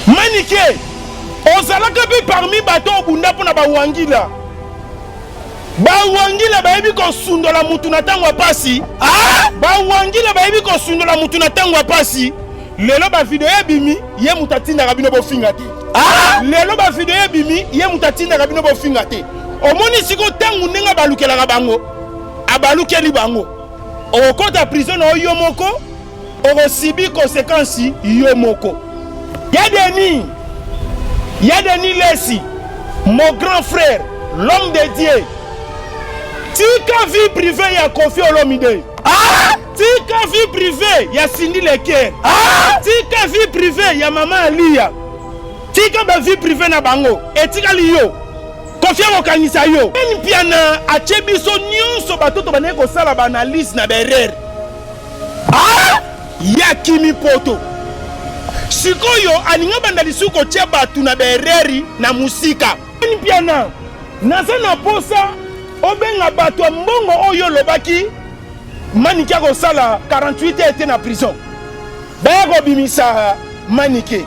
Manike ozalaka pe parmi bato obunda pona bawangila bayebi kosundola mutu na ntango ya pasi. Bawangila bayebi kosundola mutu na ntango ya pasi. Lelo bavideo ebimi ye mutu atindaka bino bofinga te. Lelo bavideo ebimi ye mutu atindaka bino bofinga te. Omoni siko ntango ndenge abalukelaka bango abalukeli bango okota prison na yo moko okosibi konsekansi yo moko. Yadeni Lesi, mon grand frère, l'homme de Dieu. Tika vie privée ya Kofi Olomide. Tika vie privée ya Cindy Leker. Tika vie privée ya Maman Alia. Tika ba vie privée na bango. Etika liyo. Kofi okanisa yo. Eni piana achebiso nyonso batoto bane ko sala ba analyse na berere. Ya Kimi Poto. Sikoyo aninga bandalisu ko tia batu na bereri na musika. Eni piana naza na posa obenga batu mbongo oyo lobaki Manike ko sala 48 était na prison. Bako bimisa Manike.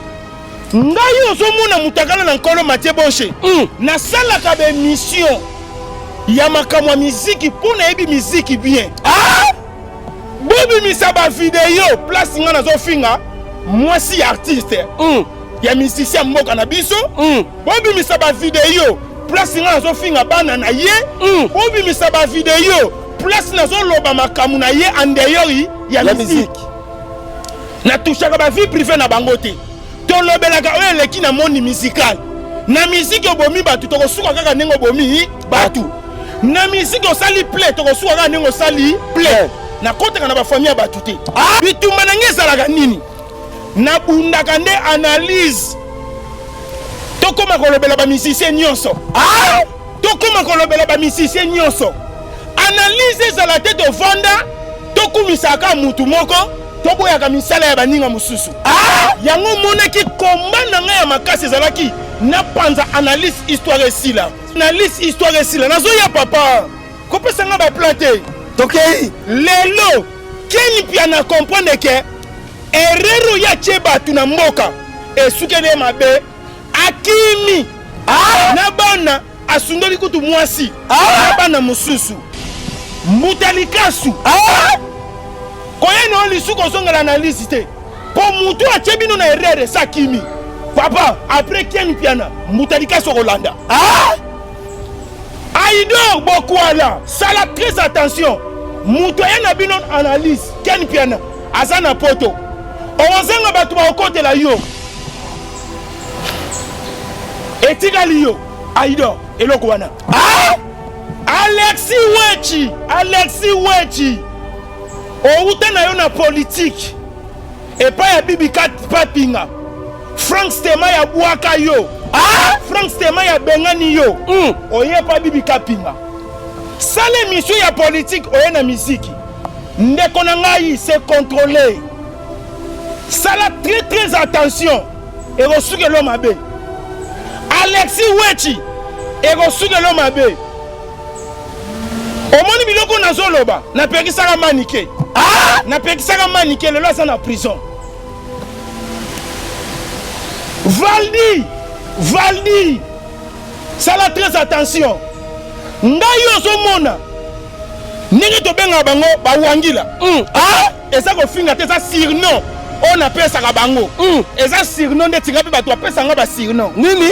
Ngai ozomona mutakala na nkolo Mathieu Boshe. Na sala ka be mission ya makamwa muziki pona ebi muziki bien. Bobi misa ba video place nga na zo finga. Moi si artiste. Ya musicien mboka na biso. Bobi misa ba video place nga na zo finga bana na ye. Bobi misa ba video place na zo loba makamu na ye andeyori ya musique. Na touchaka ba vie privée na bangote. Tolobelaka oyo leki na monde musical. Na musique obomi batu toko suka kaka nengo bomi batu. Na musique osali play toko suka kaka nengo sali play. Na koteka na ba famille batu te. Bitumba na ngezalaka nini? Na bundaka nde analyse. Tokoma kolobela ba musicien nyonso. Tokoma kolobela ba musicien nyonso. Analyse za la tête au vanda. Tokumisaka mutu moko. Toboyaka misala ya baninga mususu. Yango monaki komba na nga ya makasi ezalaki na panza analyse histoire esila. Analyse histoire esila. Nazo ya papa. Kopesa nga ba plate. Tokei. Lelo Keni piana comprendre que erreur ya cheba tuna mboka esukele mabe akimi na bana asundoli kutu mwasi na bana mususu mutalikasu koyeno lisuko zonga l'analyse te po mutu achebino na erreur sakimi papa après Keni piana mutalikasu Rolanda Aido Bokwala sala très attention mutu yana bino analyse Keni piana azana poto ozenga batu ba okotela yo etikali yo Aido eloko wana Alexis Wechi outa na yo na politique epa ya bibi papinga Frank Stema ya bwaka yo Frank Stema ya bengani yo oye pa bibi kapinga sale mission ya politique oye na musique ndeko na ngai c'est contrôlé. Sala très attention et resuke l'homme abe. Alexis Wechi et resuke l'homme abe. Omoni biloko na zoloba na pekisaka Manike. Na pekisaka Manike lelo asa na prison. Valdi. Sala très attention. Ngai ozomona. Nenge to benga bango ba wangila. Eza ko finga te sa surnom. On appelle ça bango. Eza surnom de tinga pe bato appelle ça nga ba surnom. Nini?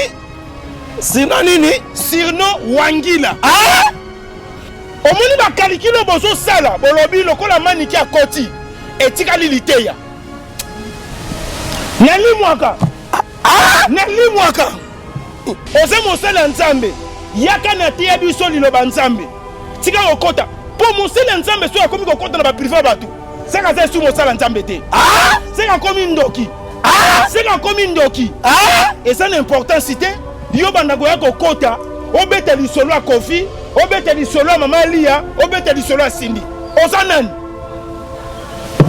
Surnom nini? Surnom wangila. Omoni ba kalikilo bozo sala bolobi lokola Manike akoti etikali liteya. Nali mwaka. Oze mosala nzambe. Yaka na tia biso liloba nzambe. Tika okota. Po mosala nzambe so akomi kokota na ba privé batu. Seka za su mosala nzambe te. Seka komi ndoki. Seka komi ndoki. Et ça l'important cité yo banda goya kokota obeta lisolo a Kofi, obeta lisolo a Maman Lia, obeta lisolo a Cindy. Osanan.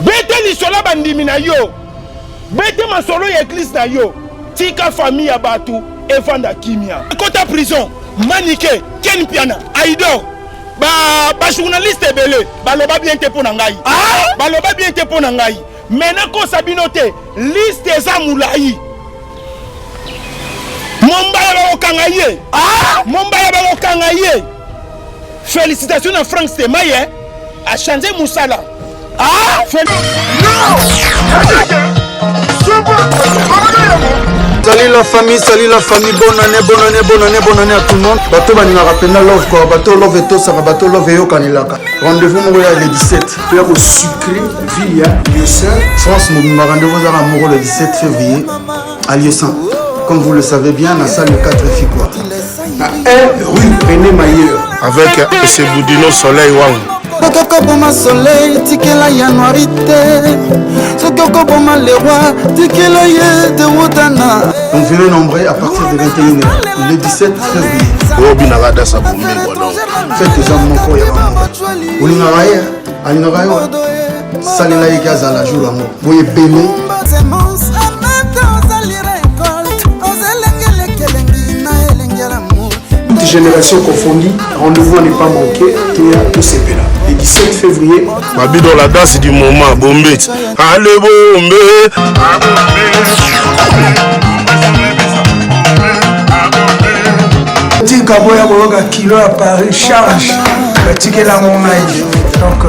Beta lisolo bandimi na yo. Beta masolo ya église na yo. Tika famille ya batu evanda kimia. Kota prison, Manike, Keni piana, Aido. Ba journaliste belé, baloba bien te pona ngai. Baloba bien te pona ngai. Maintenant ko sabino te liste za moulayi. Mombaya bakokanga ye. Mombaya bakokanga ye. Félicitations à Franck Stemaye a changé Moussala. Salut la famille, bonne année à tout le monde. Bateau Banina Rapena Love quoi, bateau Love et tout ça, bateau Love et Yokanilaka. Rendez-vous le 17, père au sucré, Villa, Lieu-Saint. France, mon rendez-vous à Mouro le 17 février à Lieu-Saint. Comme vous le savez bien, la salle 4 Fikwa. À 1 rue René Mailleur. Avec ce Boudino Soleil Wang. Sokoko boma soleil, tikela yanuarité. Sokoko boma le roi, tikela ye de Wotana. Donc venez nombreux à partir de 21h, le 17 février. Robi Nagada Sabombe, faites des hommes moko ya bango. Olingaraye, alingaraye, salela ikaza la jour amour. Boye belé. Génération confondue, rendez-vous à ne pas manquer, Théâtre Sepela. Le 17 février. Mabi dans la danse du moment, Bombé. Allez, Bombé. Petit Kaboya Bologa Kilo à Paris, charge. Ticket la monnaie. Donc,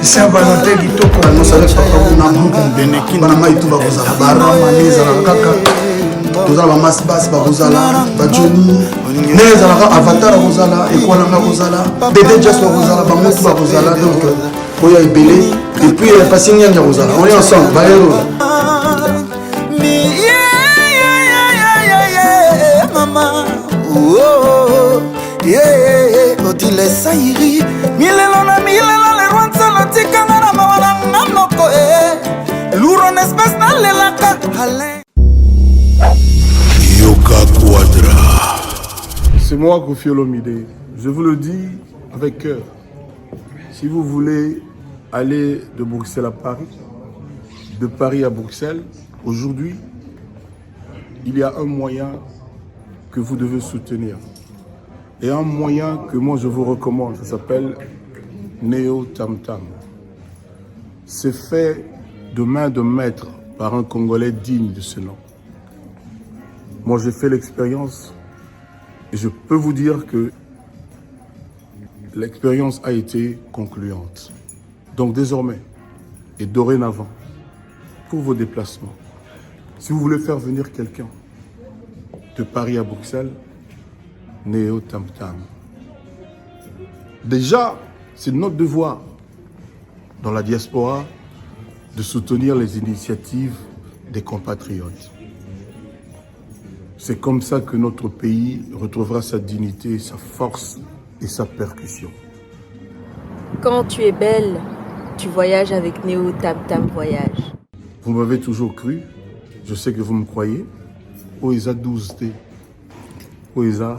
c'est un Valentin qui t'a pour nous. Savez pas qu'on a un groupe Beneki, Banama et tout, Barosa, Barama, Neza, Kaka. Tozala ba Masbas ba Rosala ba Johnny Neza la Avatar Rosala et quoi la Rosala Bébé Just Rosala ba Motu ba Rosala donc Oya Ebele et puis passé Nyanga Rosala on est ensemble ba héros maman oh yeah Odile Sairi milelona le rwantsa la tikanga na mawala ngamoko luro n'espèce na lelaka Alain. C'est moi Kofi Olomide. Je vous le dis avec cœur. Si vous voulez aller de Bruxelles à Paris, de Paris à Bruxelles, aujourd'hui, il y a un moyen que vous devez soutenir. Et un moyen que moi je vous recommande, ça s'appelle Neo Tam Tam. C'est fait de main de maître par un Congolais digne de ce nom. Moi j'ai fait l'expérience. Et je peux vous dire que l'expérience a été concluante. Donc désormais et dorénavant, pour vos déplacements, si vous voulez faire venir quelqu'un de Paris à Bruxelles, Neo Tam Tam. Déjà, c'est notre devoir dans la diaspora de soutenir les initiatives des compatriotes. C'est comme ça que notre pays retrouvera sa dignité, sa force et sa percussion. Quand tu es belle, tu voyages avec Neo Tam Tam Voyage. Vous m'avez toujours cru, je sais que vous me croyez. Oesa 12T, Oesa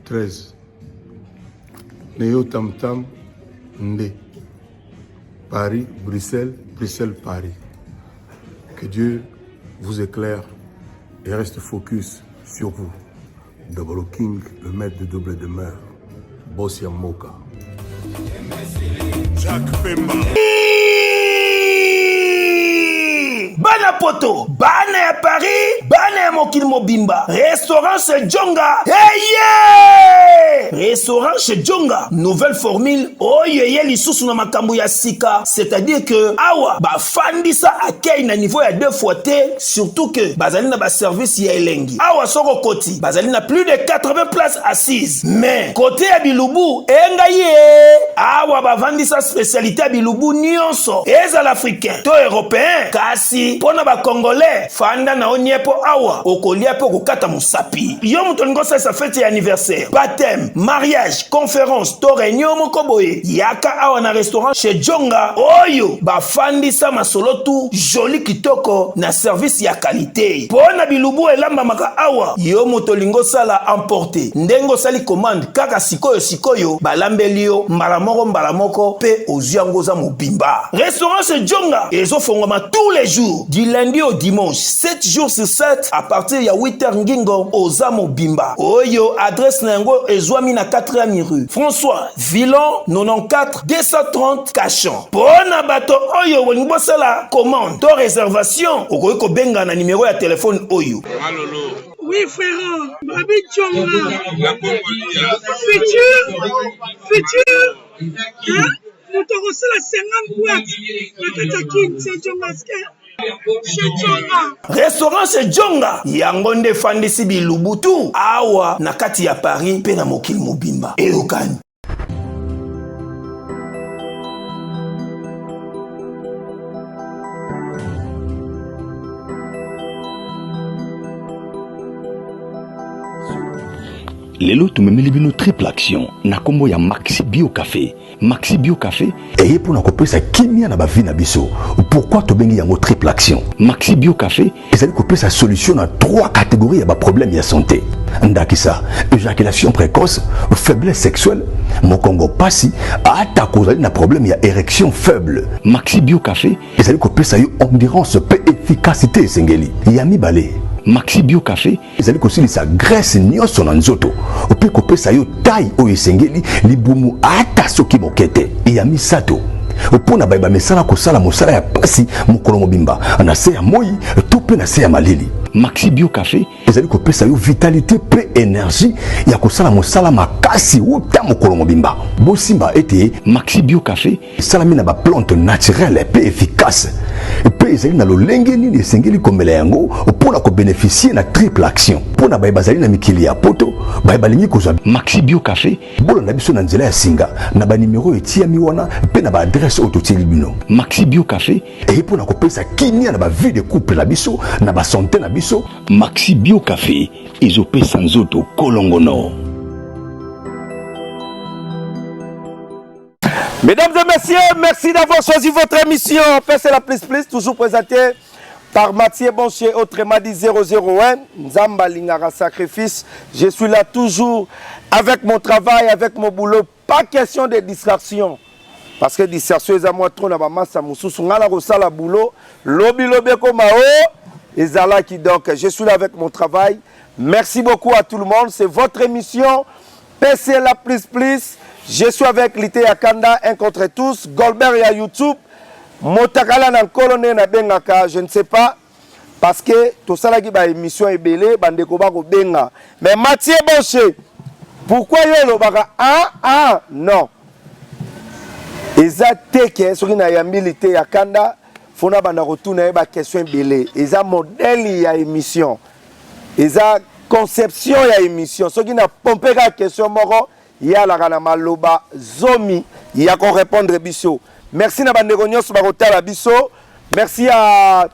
13. Neo Tam Tam Ndé. Paris, Bruxelles, Bruxelles, Paris. Que Dieu vous éclaire et reste focus sur vous. Double King, le maître de double demeure. Boss Yamoka. Jacques Pemba. Bana poto, bana ya Paris, bana ya mokili mobimba. Restaurant chez Djonga. Hey yeah! Restaurant chez Djonga. Nouvelle formule. Oyeye lisusu na makambo ya sika. C'est-à-dire que awa ba fandisa akei na niveau ya 2 fois T, surtout que bazali na ba service ya elengi. Awa soko koti, bazali na plus de 80 places assises. Mais côté ya Bilubu, enga ye. Awa ba vandisa spécialité ya Bilubu nyonso. Eza l'africain, to européen, kasi pona ba congolais fanda na oniepo awa okolia po kokata musapi yo muto ngosa sa fête ya anniversaire baptême mariage conférence to réunion moko boye yaka awa na restaurant chez Djonga oyo ba fandisa masolo tu joli kitoko na service ya qualité pona Bilubu elamba maka awa yo muto lingosala emporter ndengo sali commande kaka sikoyo balambelio mbala moko pe oziangoza mobimba restaurant chez Djonga ezo fongoma tous les jours du lundi au dimanche, 7 jours sur 7, à partir partir ya 8h ngingo oza mobimba oyo adresse na yango ezwami na 4e rue François Villon 94 230 Cachan. Pona bato oyo bolingi bosala commande to réservation okoki kobenga na numéro ya téléphone oyo. Oui frère, Babi Tchonga. Futur. Hein? Nous te recevons la 50 boîtes. La Katakin, c'est Djongaske. Restaurant chez Djonga yangonde fandisi bilubutu awa na kati ya Paris pe na mokili mobimba eyokani. Lelo tumemeli bino triple action na kombo ya Maxi Bio Café. Maxi Bio Café eye pour na kopesa kimia na ba vie na biso. Pourquoi to bengi yango triple action? Maxi Bio Café ezali kopesa solution na 3 catégories ya ba problème ya santé. Ndakisa, éjaculation précoce, faiblesse sexuelle, mokongo pasi, ata kozali na problème ya érection faible. Maxi Bio Café ezali kopesa yo endurance pe efficacité esengeli. Ya mibale Maxi Bio Café ezali kosilisa graisse nyonso na nzoto ope kopesa yo taille oyo esengeli libumu ata soki bokete ya misato opona bayeba mesala kosala mosala ya pasi mokolo mobimba na se ya moi to pe na se ya malili. Maxi Bio Café ezali kopesa yo vitalité pe énergie ya kosala mosala makasi uta mokolo mobimba. Bosimba ete Maxi Bio Café salami na ba plante naturelle pe efficace pe ezali na lolenge nini esengeli komela yango opona ko bénéficier na triple action pona bayeba zali na mikili ya poto bayeba lingi kozwa Maxi Bio Café bolo na biso na nzela ya singa na ba numéro etiami wana pe na ba adresse ototili bino. Maxi Bio Café et pona kopesa kimia na ba vie de couple na biso na ba santé na biso. Maxi Bio Café ezopesa nzoto kolongono. Mesdames et messieurs, merci d'avoir choisi votre émission. C'est la plus, toujours présentée par Mathieu Boncher, autrement dit 001, Nzamba Lingara Sacrifice. Je suis là toujours avec mon travail, avec mon boulot. Pas question de distraction. Parce que distraction, c'est à moi trop na massa mususu ngala kosala boulot. Lobi comme et Zala qui donc. Je suis là avec mon travail. Merci beaucoup à tout le monde. C'est votre émission. PC la plus. Je suis avec Lité Yakanda, un contre tous. Goldberg à YouTube. Motakala na colonne na bengaka, je ne sais pas. Parce que tout ça là qui ba émission est belé, bande ko ba ko benga. Mais Mathieu Boncher, pourquoi yelo baka non. Eza teke soki na yambi Lité Yakanda, fona banda retourner ba question belé. Eza modèle ya émission. Eza conception ya émission. Soki na pomper ka question moko ya la kana maloba zomi ya ko répondre biso. Merci na bandeko nyonso ba kotala biso. Merci à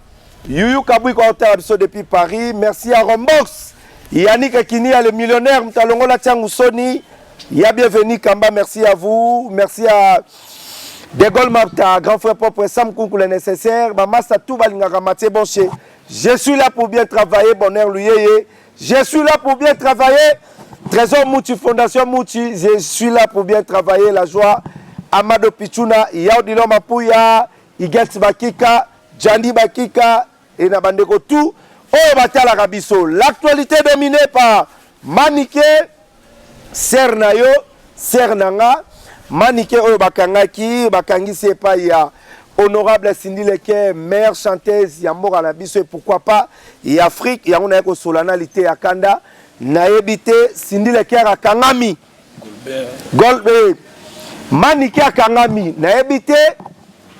Yuyu Kabui ko kotala biso depuis Paris. Merci à Rombox. Yannick Kini le millionnaire mtalongo la tiangu Sony. Ya bienvenue Kamba, merci à vous. Merci à De Gaulle Mapta, grand frère propre Sam Kunku le nécessaire. Mama Satou Balingaka Mathieu Boncher. Je suis là pour bien travailler, bonheur luyeye. Je suis là pour bien travailler. Trésor Mouti, Fondation Mouti, je suis là pour bien travailler, la joie. Amado Pichuna, Yaudilo Mapuya, Igets Bakika, Jandi Bakika, et Nabandeko tout. Oh, Batala Rabiso. L'actualité dominée par Maniké, Sernayo, Sernanga, Maniké Oyo Bakangaki, Bakangi Sepa, il y a honorable Cindy Leke, mère chanteuse, Yamora Nabiso, et pourquoi pas, il y a Afrique, il y a un Solanalité à Kanda. Naebite Cindy Leker à Kangami Goldberg Manike à Kangami Naebite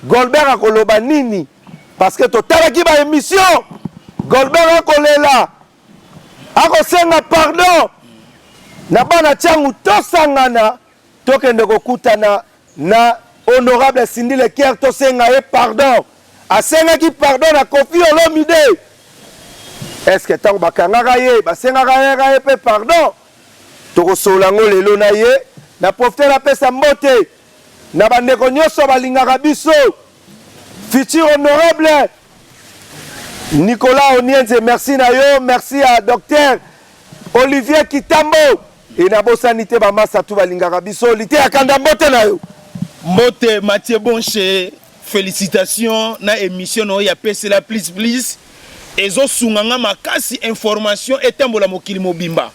Goldberg à Koloba Nini parce que total qui ba émission Goldberg à Kolela à Kosenga pardon na bana tiangu tosangana tokende kokutana na honorable Cindy Leker tosenga e pardon a senga qui pardon na Kofi Olomide. Est-ce que tant bakangaka ye basengaka ye pe pardon tokosolango lelo na ye na profiter la pesa mbote na bandeko nyonso balingaka biso futur honorable Nicolas Onienze, merci na yo, merci à docteur Olivier Kitambo et na bosanité ba masa tu balingaka biso Lité Yakanda mbote na yo mbote Mathieu Boncher, félicitations na émission no ya PC la plus ezo sunganga makasi information etembola mokili mobimba.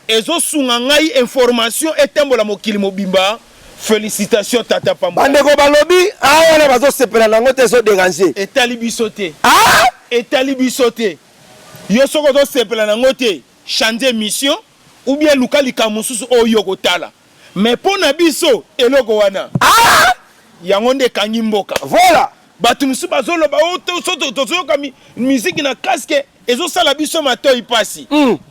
Ezo sungangai information etembola mokili mobimba. Félicitations Tata Pamba. Bandeko balobi awana bazo sepela nango te zo déranger. Etali bisote. Etali bisote. Yo soko zo sepela nango te changer mission ou bien luka likamususu oyo kotala. Mais pona biso eloko wana. Yango nde kangi mboka. Voilà. Batu musu bazolo ba oto kami musique na casque ezo sala biso matoi pasi.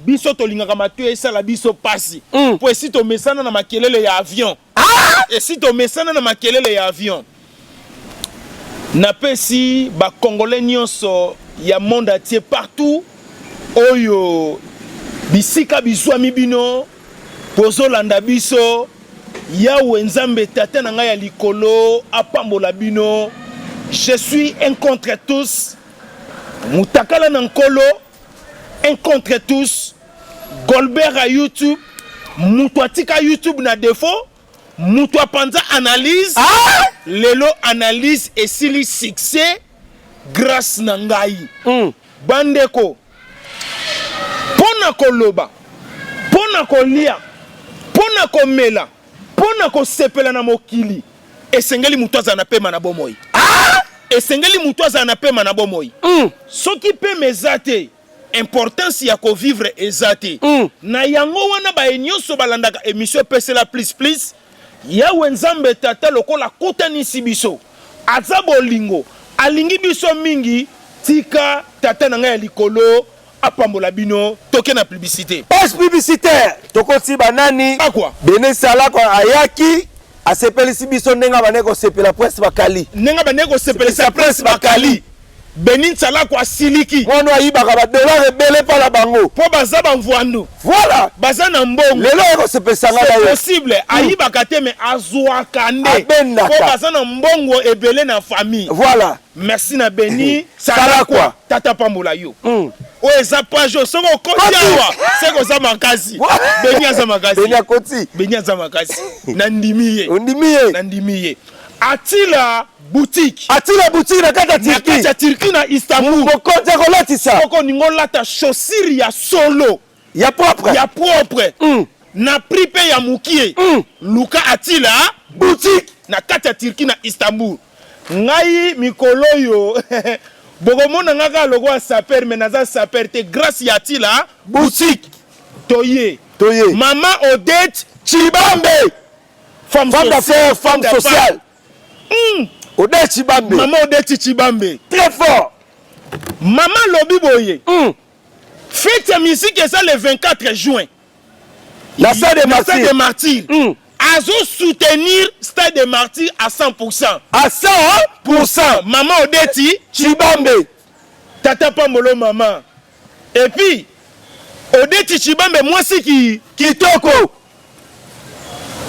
Biso to lingaka matoi sala biso pasi. Po esi to mesana na makelele ya avion. Et si to mesana na makelele ya avion. Na pesi ba congolais nyonso ya monde atier partout oyo bisika bizwami bino pozolanda biso yawe nzambe tata na ngai ya likolo apambola bino. Je suis un contre tous. Mutakala Nankolo, un contre tous. Goldberg à YouTube. Mutwatika YouTube na défaut. Mutwa Panza analyse. Lelo analyse et sili succès grâce Nangai. Bandeko. Pona koloba. Pona kolia. Pona komela. Pona ko sepela na mokili. Esengeli mutwaza na pema na bomoi. Esengeli mutwaza na pema na bomoi. Soki pe mezate importance ya ko vivre ezate. Na yango wana ba enyoso balandaka émission pesela please. Ya wenzambe tata lokola kotani sibiso. Azabo lingo. Alingi biso mingi tika tata na ngai ya likolo apambola bino toke na publicité. Page publicitaire. Tokoti banani. Akwa. Bene sala kwa ayaki. Asepelisi biso nenga baneko sepela presse bakali. Nenga baneko sepela sa presse bakali. Benin sala kwa siliki. Mono ayibaka ba dollar rebele pa la bango. Po baza banvwandu. Voilà. Baza na mbongo. Lelo eko sepelisa nga c'est possible. Ayibaka te me azwaka nde. Po baza na mbongo ebele na famille. Voilà. Merci na Beni sala kwa Tata Pambola yo. O eza pajo soko kotiawa. Seko za makasi. Beni aza makasi. Beni akoti. Beni aza makasi. Na ndimiye. Ndimiye. Na ndimiye. Atila boutique. Atila boutique na kata Turki. Na kata Turki na Istanbul. Mokonte kolatisa. Koko ningo lata chaussure ya solo. Ya propre. Ya propre. Na pripe ya mukie. Luka Atila boutique na kata Turki na Istanbul. Ngai mikolo yo. Bogomona ngaka logo a saper menaza saper te grâce ya Atila boutique. Toye. Maman Odette Chibambe. Femme d'affaires, femme sociale. Odette Chibambe. Maman Odette Chibambe. Très fort. Maman Lobi Boye. Fête ya musique ça le 24 juin. La Stade des Martyrs. Azo soutenir Stade des Martyrs à 100%. À 100%. Maman Odette Chibambe. Tata Pambolo maman. Et puis Odette Chibambe moi c'est qui Kitoko.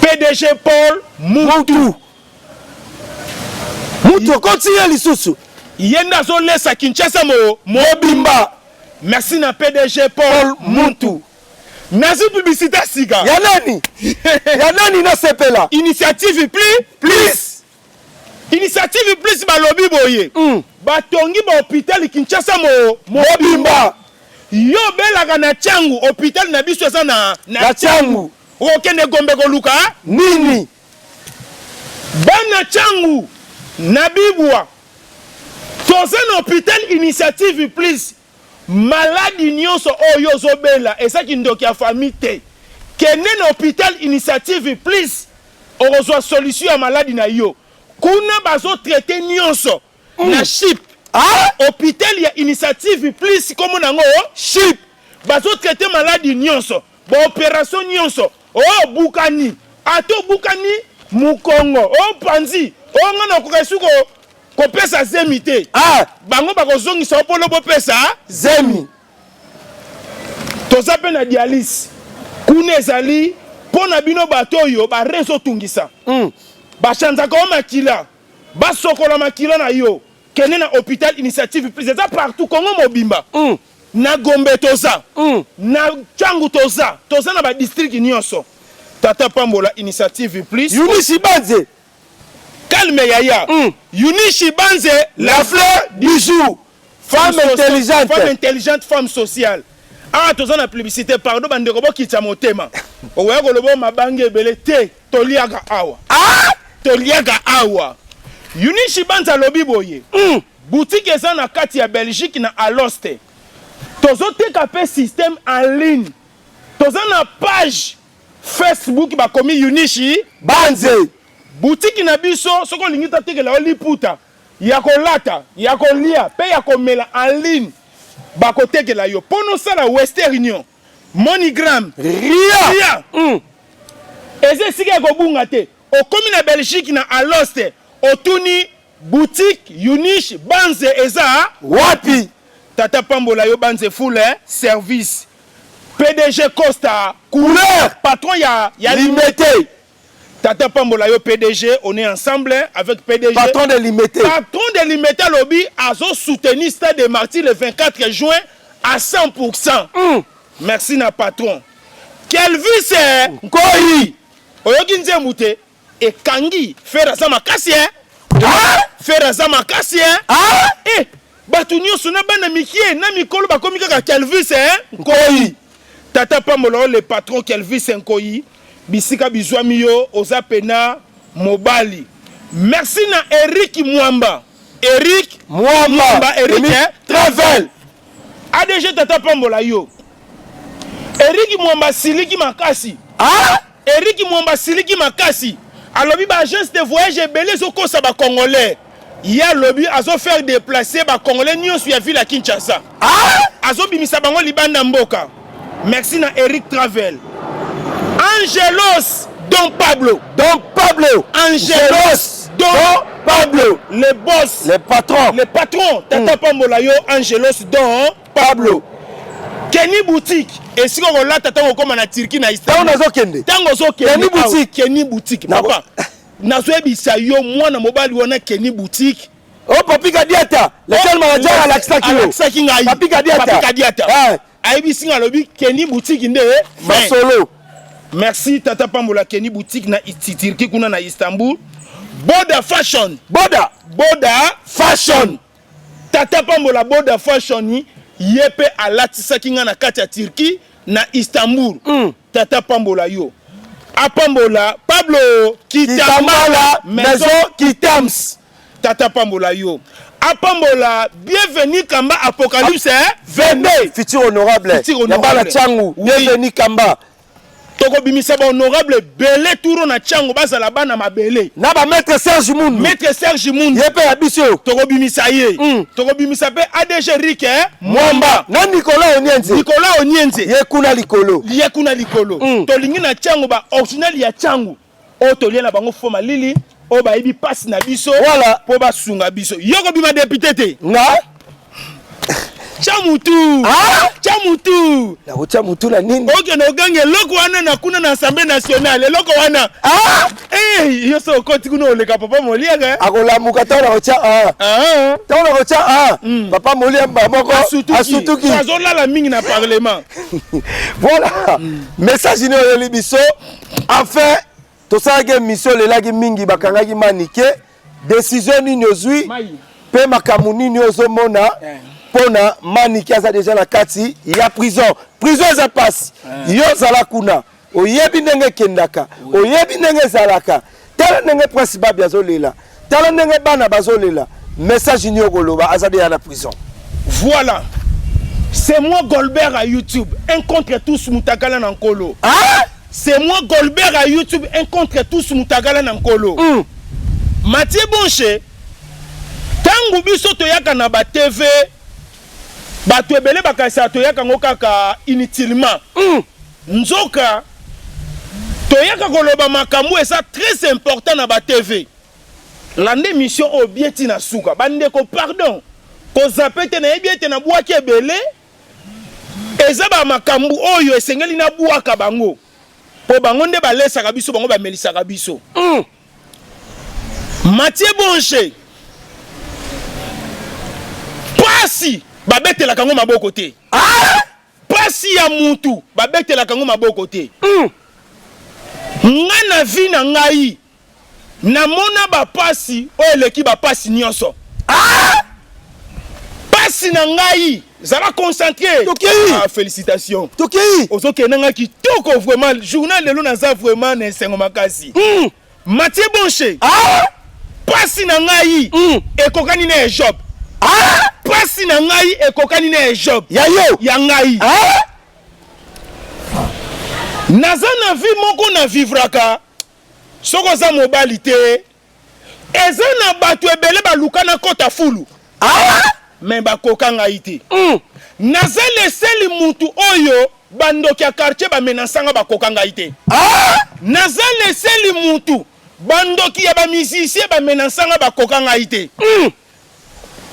PDG Paul Moutou. Moutou continue lisusu. Yenda zo lesa Kinshasa Mobimba. Merci na PDG Paul Moutou. Nazi publicité siga. Yanani. Yanani na sepela. Initiative plus. Initiative plus balobi boye. Batongi ba hôpital Kinshasa Mobimba. Yo belaka na Tchangu hôpital na biso eza na Tchangu. Okende Gombe koluka nini? Bana Tchangu na Bibwa. Tozen hôpital initiative plus. Maladi nyonso oyo zobela ezaki ndoki ya famille te. Kende na hôpital initiative plus. Orozwa solution ya maladi na yo. Kuna bazo traiter nyonso na chip. Hôpital ya initiative plus comme nango chip. Bazo traiter maladi nyonso. Ba opération nyonso. Oh bukani. Ato bukani mukongo. Oh panzi. Oh ngana kokesuko kopesa zemi te. Bango bakozongisa polo bopesa zemi. Toza pe na dialyse. Kuna ezali pona bino bato yo ba reso tungisa. Ba chanza ko makila. Ba sokola makila na yo. Kene na hôpital initiative plus eza partout Congo mobimba. Na Gombe toza. Na Tchangu toza. Toza na ba district nyonso. Tata Pambola initiative plus. Yunishi Banze. Calme yaya. Yunishi Banze la fleur du jour. Femme intelligente. Femme intelligente, femme sociale. Ah, tu as la publicité, pardon, bande de robots qui t'a monté, ma. Owe golobo mabange bele te, toliaga awa. Ah! Toliaga awa. Yunishi banza lobi boye. Boutique eza na kati ya Belgique na Aloste. Tozo teka pe système en ligne. Tozo na page Facebook ba komi Yunishi Banze. Boutique na biso soko lingita tekela oliputa. Yako lata, yako lia, pe yako mela en ligne. Bako tekela yo. Pono sala Western Union. MoneyGram. Ria. Eze sike yako bunga te. O komi na Belgique na Aloste. Otuni boutique Yunishi Banze eza wapi Tata Pambola yo Banze full service PDG Costa couleur patron ya limité Tata Pambola yo PDG on est ensemble avec PDG patron de limité lobby azo soutenir Stade des Martyrs le 24 juin à 100%. Merci na patron Kelvis Nkoi oyoki nzemute et Kangi faire ça makasi faire ça makasi eh batu nyonso na bana mikie na mikolo bakomi kaka Kelvis Nkoi Tata Pambola le patron Kelvis Nkoi bisika bizwami yo oza pena mobali. Merci na Eric Mwamba Eric Travel ADG Tata Pambola yo Eric Mwamba siliki makasi Eric Mwamba siliki makasi alobi ba agence de voyage ebele zokosa ba congolais ya lobi azo faire déplacer ba congolais nyonso ya ville ya Kinshasa azo bimisa bango libanda mboka. Merci na Eric Travel. Angelos Don Pablo Angelos Don Pablo le boss le patron Tata Pambola yo Angelos Don Pablo Kenny boutique et si on l'a tango comme na Turquie na Istanbul tango zo Kenny boutique papa nazoebisa yo mwana mobali wana Kenny boutique oh papi Kadiata le seul manager à l'Axaki papi Kadiata aibisi ngalobi Kenny boutique nde masolo. Merci Tata Pambola Kenny boutique na Turquie kuna na Istanbul. Boda Fashion Tata Pambola Boda Fashion yepe alatisa kinga na kati ya Turquie na Istanbul. Tata Pambola yo Apambola Pablo Kitamala Maison Kitams Tata Pambola yo Apambola bienvenue Kamba Apocalypse Vende futur honorable Yabala Changu bienvenue Kamba Toko bimisa ba honorable belé touro na Changu bazala bana mabele na ba maître Serge Mundu yepe ya biso toko bimisa ye toko bimisa pe ADG Rick Mwamba na Nicolas Onienze ye kuna likolo tolingi na Changu ba original ya Changu o tolia na bango foma lili o ba ibi passe na biso voilà po ba sunga biso yoko bima député te na Chamutu na Chamutu na nini oke no gange loko wana na kuna na Assemblée nationale loko wana yo so koti kuna oleka papa Molière akolamuka taona kocha papa Molière moko asutuki azolala mingi na parlement voilà message ni oyo libiso enfin tosalaki mission lelaki mingi bakangaki manike décision nini ozwi pe makambo nini ozomona pona maniki aza déjà la kati ya prison eza passe yo zala kuna oyebi ndenge kendaka oyebi ndenge zalaka tala ndenge principal biazolela tala ndenge bana bazolela message ni okoloba aza déjà la prison. Voilà, c'est moi Goldberg à YouTube, un contre tous Mutakala Nankolo. C'est moi Goldberg à YouTube, un contre tous Mutakala Nankolo. Mathieu Bonche tangu biso toyaka na ba TV bato ebele bakasa toyaka ngo kaka inutilement nzoka toyaka koloba makambo eza très important na ba TV lande mission obieti na suka bandeko pardon ko zapete na ebiete na bwaki ebele eza ba makambo oyo esengeli na bwaka bango po bango nde balesaka biso bango bamelisaka biso Mathieu Bonche pasi babetela kango maboko te pasi ya mutu babetela kango maboko te nga na vi na ngai namona bapasi oyo eleki bapasi nyonso pasi na ngai zala concentré. Ah, félicitations. Tokei. Ozoke nanga kitoko vraiment journal lelo naza vraiment na sengo makasi. Mathieu Bonche. Ah. Pasi na ngai ekokani na job. Ah. Pasi na ngai ekokani na job. Ya yo. Ya ngai. Ah. Naza na vie moko na vivraka. Soko za mobali te. Eza na bato ebele baluka na kota fulu. Ah. Mais bakoka ngai te. Naza leseli mutu oyo bandoki ya quartier bamenasanga bakoka ngai te. Ah. Naza leseli mutu bandoki ya bamisicien bamenasanga bakoka ngai te.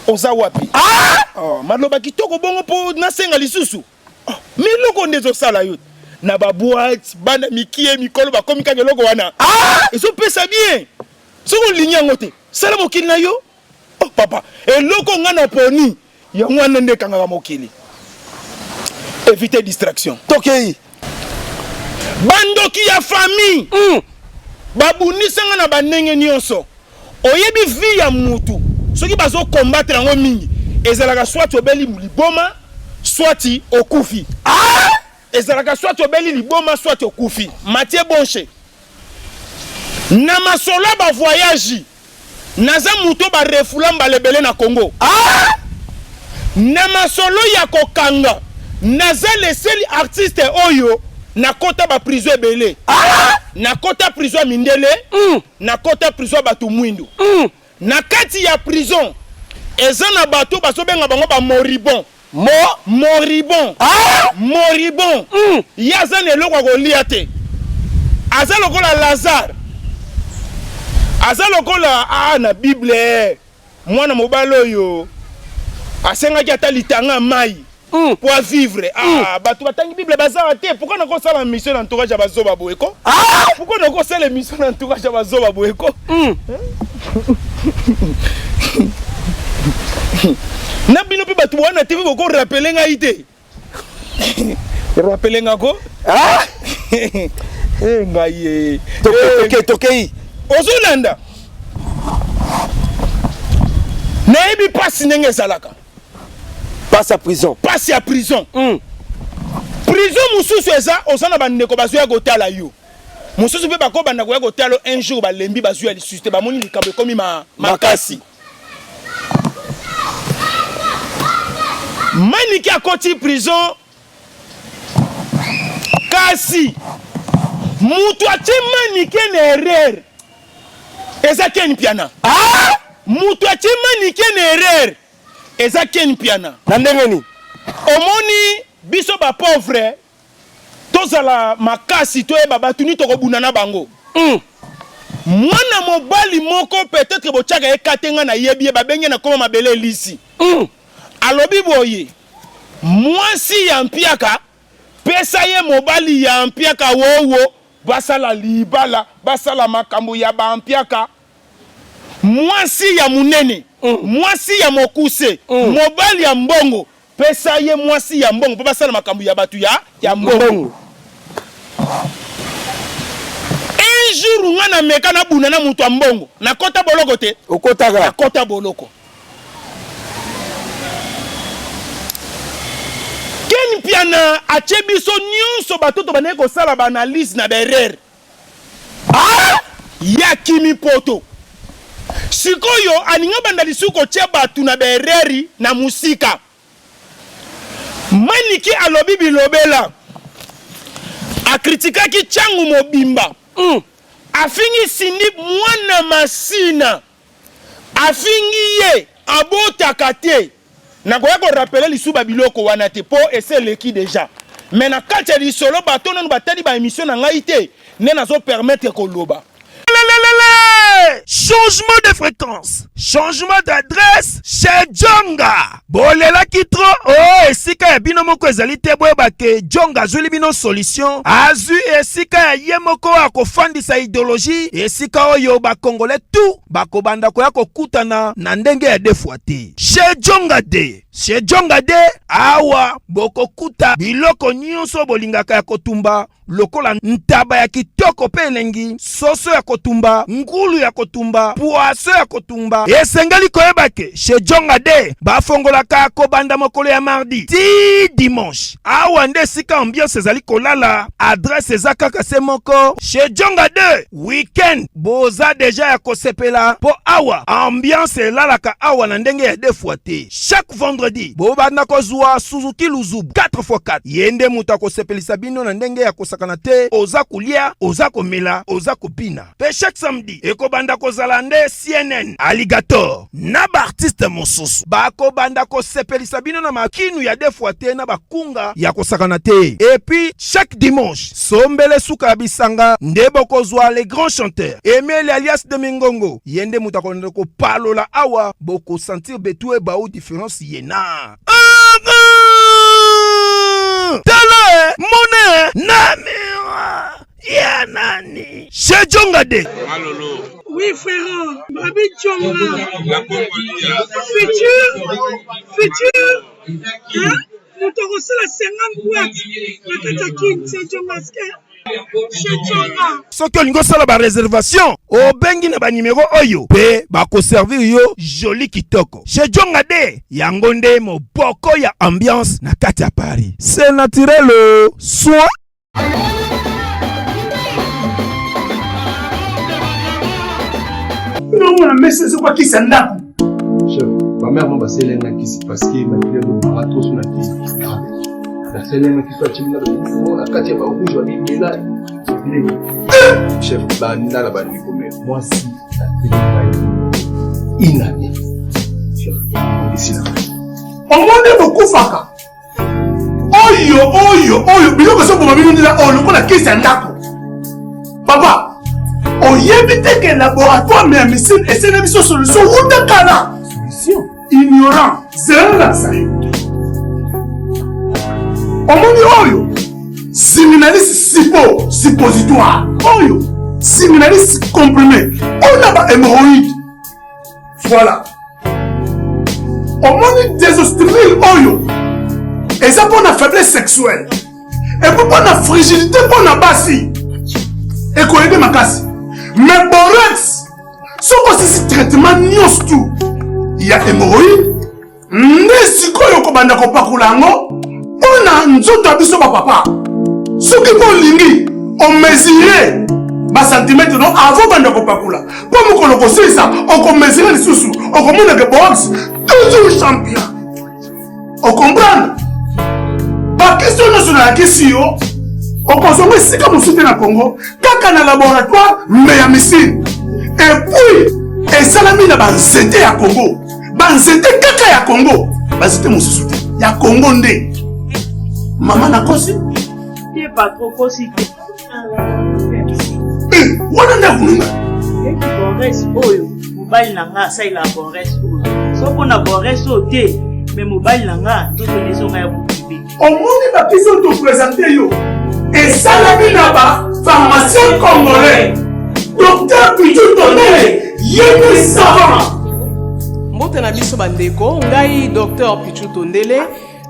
Oza wapi? Ah. Oh, maloba kitoko bongo po nasenga lisusu. Oh, miloko ndezo sala yo. Na ba boîte, bana mikie mikolo bakomi ka eloko wana. Ah. Eso pesa bien. Soko linya ngote. Sala mokili na yo. Oh papa, eloko nga na poni. Ya mwana nde kanga mokili. Éviter distraction. Tokei. Bandoki ya famille. Babunisanga na banenge nyonso. Oyebi vie ya mutu. Soki bazo combattre yango mingi. Ezalaka soit obeli liboma, soit okufi. Ah! Ezalaka soit obeli liboma, soit okufi. Mathieu Bonche. Na masola ba voyage. Naza muto ba refula mbalebele na Congo. Ah! Na masolo ya kokanga. Naza leseli artiste oyo na kota ba prison ebele. Ah! Na kota prison mindele. Na kota prison batu mwindu. Na kati ya prison eza na bato bazobenga bango ba moribon. Moribon. Ah! Moribon. Yaza ne lokwa kolia te. Aza lokola Lazare. Aza lokola na Bible. Mwana mobali oyo asengaki ata litanga mai pour vivre. Bato batangi Bible baza te. Pourquoi nako sala mission na entourage ya bazoba boyeko? Pourquoi nako sala mission na entourage ya bazoba boyeko? Na bino pe bato wana TV boko rappeler ngai te. Rappeler ngako? Ah! Ngai. Tokei. Ozolanda. Naibi pasi nenge zalaka. Passe à prison. Passe à prison. Prison mususu eza osana bandeko bazuya kotala yo. Mususu pe bako bandako ya kotala un jour balembi bazuya lisuste bamoni likambo komi makasi. Maniki akoti prison. Kasi mutu atie maniki na erreur. Eza ken piana. Ah! Mutu atie maniki na erreur. Eza ken piana. Na ndenge ni? Omoni biso ba pauvre tozala makasi to eba batuni tokobuna na bango. Mwana mobali moko peut-être bochaka ekatenga na yebi ba benge na koma mabele lisi. Alobi boye. Mwasi ya mpiaka pesa ye mobali ya mpiaka wowo basala libala basala makambo ya ba mpiaka. Mwasi ya munene, mwasi ya mokuse, mobali ya mbongo, pesa ye mwasi ya mbongo, papa sala makambu ya batu ya mbongo. Un jour ngana meka na buna na mutu ya mbongo, na kota boloko te, okotaka na kota boloko. Ken piana achebiso nyonso batoto bane ko sala ba analyse na berer. Ah! Ya kimi poto. Sikoyo aninga bandalisu ko tia batu na bereri na musika. Maniki alobi bilobela. Akritika ki changu mobimba. Afingi sindi mwana masina. Afingi ye abota kate. Na koya ko rappeler lisu ba biloko wana te po ese leki déjà. Mais na kati li solo bato nanu batali ba émission na ngai te ne nazo permettre ko loba. Changement de fréquence, changement d'adresse chez Djonga. Bolela kitro, oh, esika ya bino moko ezali te boyeba ke Djonga azuli bino solution. Azu esika ya ye moko akofandisa idéologie, esika oyo ba Congolais tout bakobanda koya kokutana na ndenge ya defwa te. Chez Djonga de. Chez Djonga de awa bokokuta biloko nyonso bolingaka ya kotumba lokola ntaba ya kitoko pe elengi, soso ya kotumba, ngulu ya kotumba, kotumba poisson ya kotumba esengeli koyeba ke chez Djonga de bafongolaka kobanda mokolo ya mardi ti dimanche awa nde esika ambiance ezali kolala adresse eza kaka se moko chez Djonga de weekend boza deja ya kosepela po awa ambiance elalaka awa na ndenge ya defwa te chaque vendredi bobanda kozwa Suzuki Luzubu 4x4 yende mutu akosepelisa bino na ndenge ya kosakana te oza kulia oza komela oza kopina pe chaque samedi ekobanda kozala nde CNN Alligator na baartiste mosusu bakobanda kosepelisa bino na makinu ya defwa te na bakunga ya kosakana te epi chaque dimanche sombele suka ya bisanga nde bokozwa les grands chanteurs Emile alias de Mingongo yende mutu akonde kopalola awa boko sentir betu e baou différence yena tele mone namira ya nani chez Djonga de Oui, frère, Babi Djonga. Futur. Hein? Nous t'avons reçu la 50 boîtes. La Katakine, c'est Djonga. soki olingi osala bareservation obengi na banimero oyo mpe bakoservir yo joli kitoko chez Djonga de yango nde moboko ya ambiance na kati ya Paris c'est naturel soit non mais c'est quoi qui s'en a chef ma mère m'a passé l'un qui s'est passé ma fille de bateau sur la tête la seule qui soit timide dans la quartier ba rouge wa bimela chef banda la bandi comme moi si la inane chef ici là on monde beaucoup faka oyo biloko so pour mabino ndila o lokola kisa ndako papa oyebi te que laboratoire mais médecine et c'est une solution ou de kala solution ignorant zéro la sayo omoni oyo séminaliste suppositoire oyo séminaliste comprimé on a ba hémorroïde voilà omoni désostérile oyo et ça pour la faiblesse sexuelle et pour la fragilité pour la basi et qu'on aide ma casse mais borex sauf que c'est traitement nyos tout il y a hémorroïde ndesi koyo ko banda ko pakulango on a nzoto abiso ba papa soki ko lingi on mesurer ba centimètre non avant banda ko pakula po mukolo ko sisa on ko mesurer les sous on ko mona que box toujours champion on comprend ba question nationale question on consomme si comme soutien na Congo kaka na laboratoire mais ya médecine et puis et salami na ba nzete ya Congo ba nzete kaka ya Congo ba nzete mosusu ya Congo nde mama na kosi Qui pas trop kosi wana nda kununga Boris oyo mobile nanga ça il a Boris oyo so pona Boris ote mais mobile nanga to connaissons ya bubi omoni ba question to présenter yo et salami na ba pharmacien congolais docteur Pichu Tondele yémi savant mbote na biso bandeko ngai docteur Pichu Tondele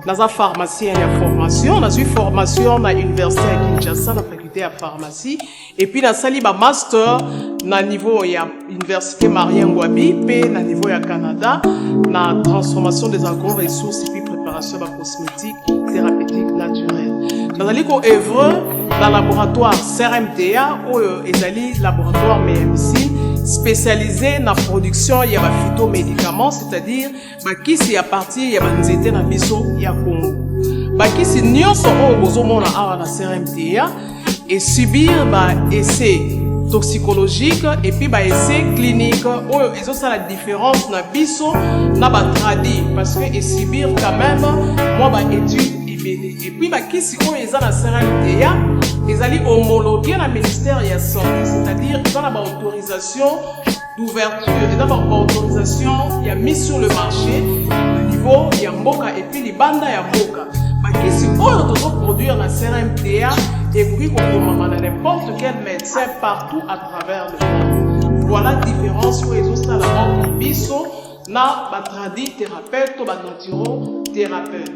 naza pharmacien ya formation nazwi formation na université ya Kinshasa na faculté ya pharmacie et puis nasali ba master na niveau ya université Marien Ngouabi pe na niveau ya Canada na transformation des agro-ressources et puis préparation de cosmétiques thérapeutiques naturelles nazali ko œuvre dans laboratoire CRMTA ou ezali laboratoire médecine spécialisé dans la production de phytomédicaments, c'est-à-dire qui à partir de nzete na biso ya Congo. Qui nyonso o bozomona awa na CRMTA et subir essai toxicologique et puis essai clinique oyo ezosa la différence na biso na ba tradi parce que et subir quand même moi étude et puis kisi oyo eza na CRMTA ezali homologué na ministère ya santé, c'est-à-dire dans la autorisation d'ouverture et dans la autorisation il y a mis sur le marché au niveau ya mboka et puis libanda ya mboka bakisi oyo tozo produire na CRMTA et puis qu'on na n'importe quel médecin partout à travers le monde. Voilà la différence où ils ont ça la biso na batradi thérapeute ou batantiro thérapeute.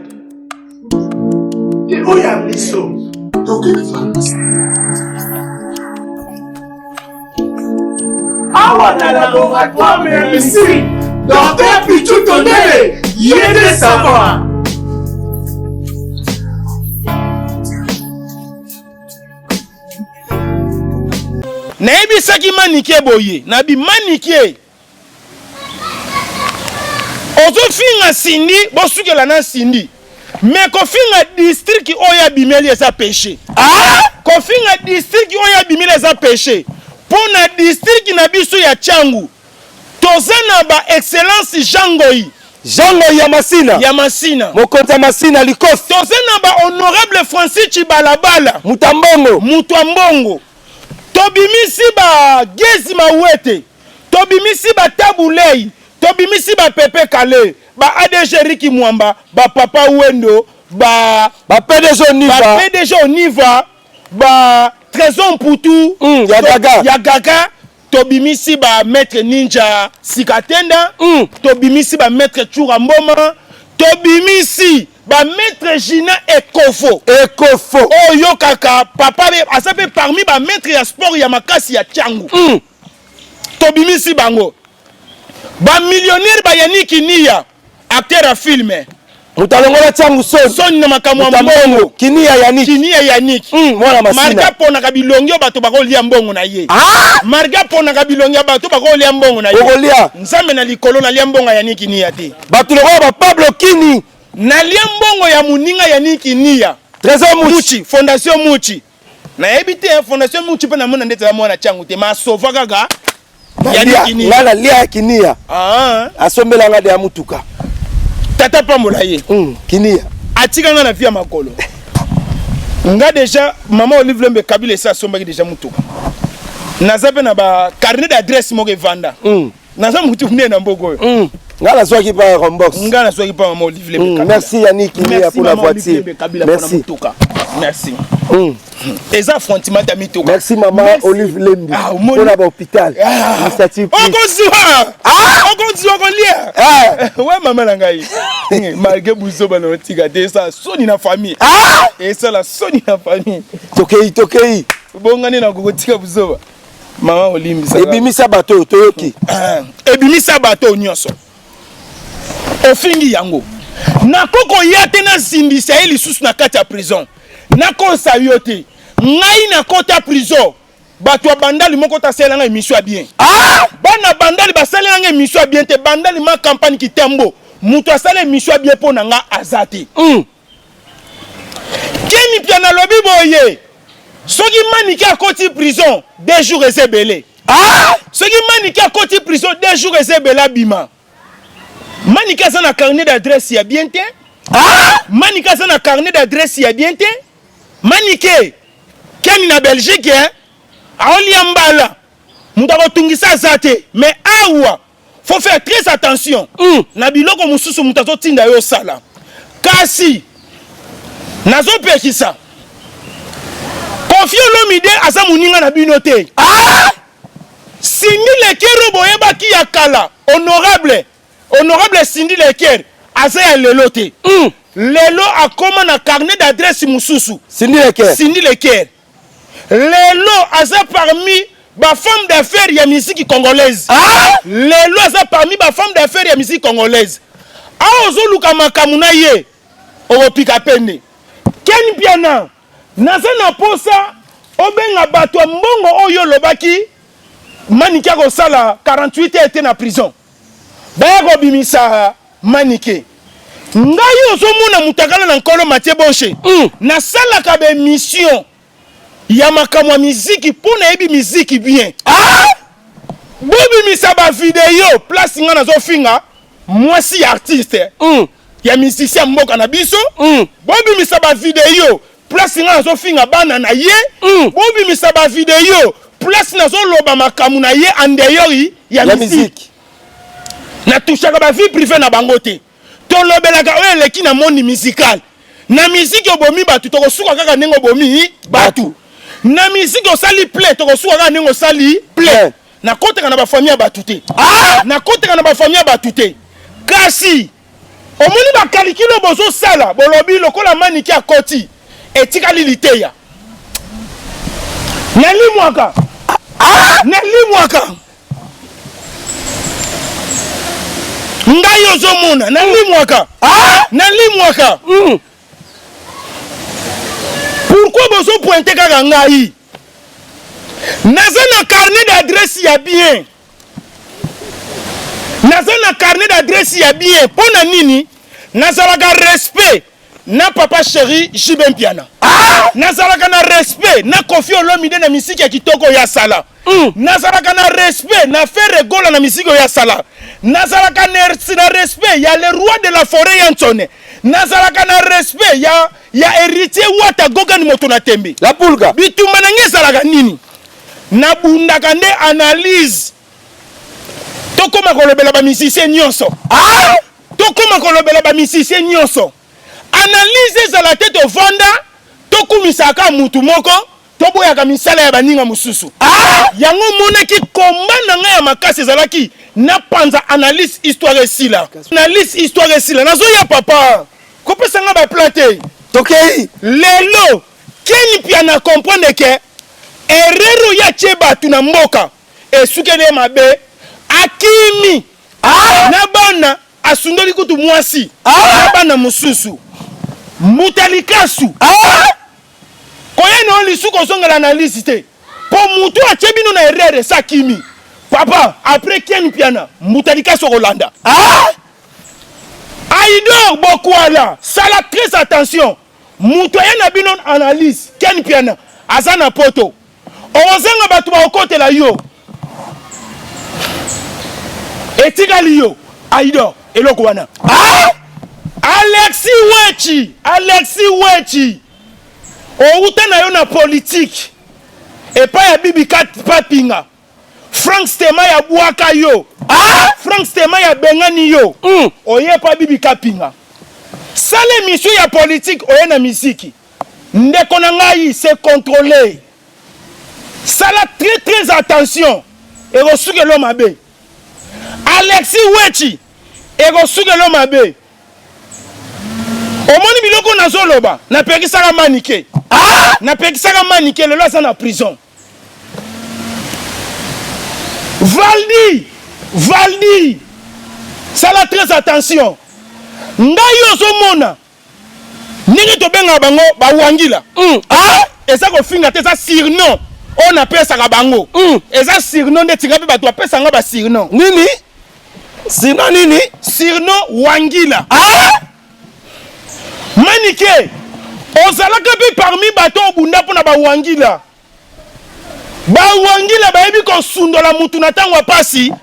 Et où y a biso donc awa na laboratoire ya Misiri Dr Pichu Tondele yede savoir. nayebisaki manike boye nabi manike ozofinga sindi bosukela na sindi mais kofinga district oyo abimeli eza péché kofinga district oyo abimeli eza péché mpo na district na biso ya Tchangu toza na ba excellence Jangoyi ya Masina mokonzi ya Masina likosi toza na ba honorable Francis Chibalabala Mutambongo tobimisi ba Gezi Mawete tobimisi ba Tabulei tobimisi ba Pepe Kale ba ADG Riki Mwamba ba Papa Wendo ba PDG Oniva ba Trésor Mputu ya Gaga tobimisi ba Maître Ninja Sikatenda tobimisi ba Maître Chura Mboma tobimisi ba Maître Gina Ekofo oyo kaka papa asape parmi ba maître ya sport ya makasi ya Tchangu tobimisi bango ba millionnaire ba Yannick Nia acteur à film mutalongola Tchangu soni na makamwa mbongo Kinia Yannick mwana Masina marga pona kabilongi bato bakolia mbongo na ye marga pona kabilongi bato bakolia mbongo na ye nzambe na likolo na lia mbongo ya Yannick Nia te bato lokola ba Pablo Kini na lia mbongo ya muninga Yannick Nia Trésor Muchi Fondation Muchi na ebite Fondation Muchi pe na mona ndete ya mwana Tchangu te ma sova kaka Yannick Nia ngala lia Kinia asombela ngade ya mutuka tata pambola ye Kinia atika nga na via makolo nga déjà maman Olive Lembe Kabila esa sombaki déjà mutuka naza pe na ba carnet d'adresse moko evanda naza mutu nde na mboko oyo ngala swaki pa Rombox ngala swaki pa maman Olive Lembe Kabila merci Yannick Kinia pour la voiture merci merci eza frontiment ya mituka merci maman Olive Lembe pour la hôpital initiative okonziwa kolia ouais maman na ngai malgré buzoba na tika te ça soni na famille et ça la soni na famille tokei bongani na kokotika buzoba maman Olimbi ebimisa bato toyoki ebimisa bato nyonso ofingi yango nakoko ya te na zimbisa ye lisusu na kati ya prison nakosa yo te ngai na kota prison bato ya bandali moko tasalelanga émission ya bien bana bandali basalelanga émission ya bien te bandali ma campagne kitembo mutu asala émission ya bien mpo na nga aza te keni pia na lobi boye soki maniki akoti prison 2 jours eza ebele soki maniki akoti prison 2 jours eza ebele abima maniki aza na carnet d'adresse ya bien te maniki aza na carnet d'adresse ya bien te manike keni na Belgique aolia mbala mutu akotungisa aza te mais awa faut faire très attention na biloko mosusu mutu azotinda yo sala kasi nazopekisa Koffi Olomide aza moninga na bino te Sindi Lekero boyebaki ya kala honorable Sindi Lekero aza ya lelo te lelo akoma na carnet d'adresse mususu Sindi Lekero lelo aza parmi ba femme d'affaires ya musique congolaise lelo aza parmi ba femme d'affaires ya musique congolaise ozoluka makamu na ye okopika pende keni piana naza na posa obenga bato ya mbongo oyo lobaki manike akosala 48 ete na prison baya kobimisa manike ngai ozomona mutakala na nkolo Mathieu Boshe nasalaka bemission ya makamwa miziki mpo nayebi miziki bien bobimisa bavideo place nga nazofinga mwasi ya artiste ya musicien mboka na biso bobimisa bavideo place nga nazofinga bana na ye bobimisa bavideo place nazoloba makamu na ye andeyori ya miziki natushaka bavie privé na bango te tolobelaka oyo eleki na monde musical na miziki obomi batu tokosuka kaka ndenge obomi batu na miziki osali play tokosuka kaka ndenge osali play nakotaka na bafamille ya batu te nakotaka na bafamille ya batu te kasi omoni bakalikilo bozosala bolobi lokola maniki akoti etikali liteya nalimwaka ngai ozomona nalimwaka nalimwaka pourquoi bozo pointe kaka ngai naza na carnet d'adresse ya bien naza na carnet d'adresse ya bien pona nini nazalaka respect na papa chéri Jibem Piana nazalaka na respect na Kofi Olomide na misiki ya kitoko ya sala nazalaka na respect na Fere Gola na misiki ya sala nazalaka na respect ya le roi de la forêt ya Ntsone nazalaka na respect ya héritier Wata Goga ni moto na tembe la pulga bitumba na ngezalaka nini na bundaka nde analyse tokoma kolobela ba musicien nyonso tokoma kolobela ba musicien nyonso analyse za la tête au vanda tokumisaka mutu moko toboyaka misala ya baninga mususu yango monaki komba na ngai ya makasi ezalaki na panza analyse histoire esila analyse histoire esila nazoya papa kopesa nga baplate tokei lelo Ken Piana comprendre ke erreur ya chebatu na mboka esukele mabe akimi na bana asundoli kutu mwasi na bana mususu mutalikasu koyeno oli suko songa analyse te po mutu achebino na erreur sa kimi papa après Ken Piana mutalikasu Rolanda Aïdor Bokwala sala très attention mutu yana bino analyse Ken Piana azana poto ozenga batu ba okotela yo etikali yo Aïdor eloko wana Alexis Wechi outa na yo na politique epa ya bibi papinga Frank Stema ya bwaka yo Frank Stema ya bengani yo oye pa bibi kapinga sale mission ya politique oye na misiki ndeko na ngai c'est contrôlé sala très attention et resuke l'homme abe Alexis Wechi et resuke l'homme abe omoni biloko nazoloba na pekisaka manike na pekisaka manike lelo aza na prison Valdi sala très attention ngai ozomona nini tobenga bango bawangila eza kofinga te eza surnom on apesaka bango eza surnom nde tinga pe bato apesanga ba surnom nini surnom wangila manike ozalaka pe parmi bato obunda mpona bawangila bawangila bayebi kosundola mutu na ntango ya pasi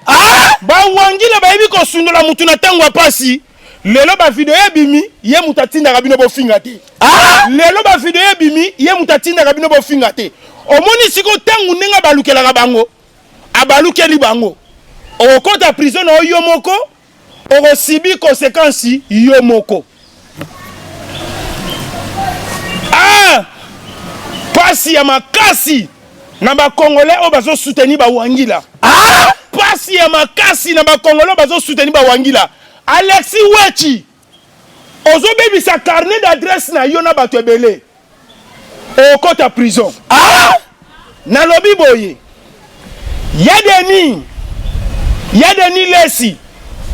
bawangila bayebi kosundola mutu na ntango ya pasi lelo bavideo ebimi ye mutu atindaka bino bofinga te lelo bavideo ebimi ye mutu atindaka bino bofinga te omoni siko ntango ndenge balukelaka bango abalukeli bango okota prison na yo moko okosibi conséquence yo moko pasi ya makasi na bakongolais oyo bazosoutenir bawangila pasi ya makasi na bakongolais oyo bazosoutenir bawangila Alexis Wechi ozobebisa carnet d'adresse na yo na bato ebele okota prison nalobi boye Yadeni Lesi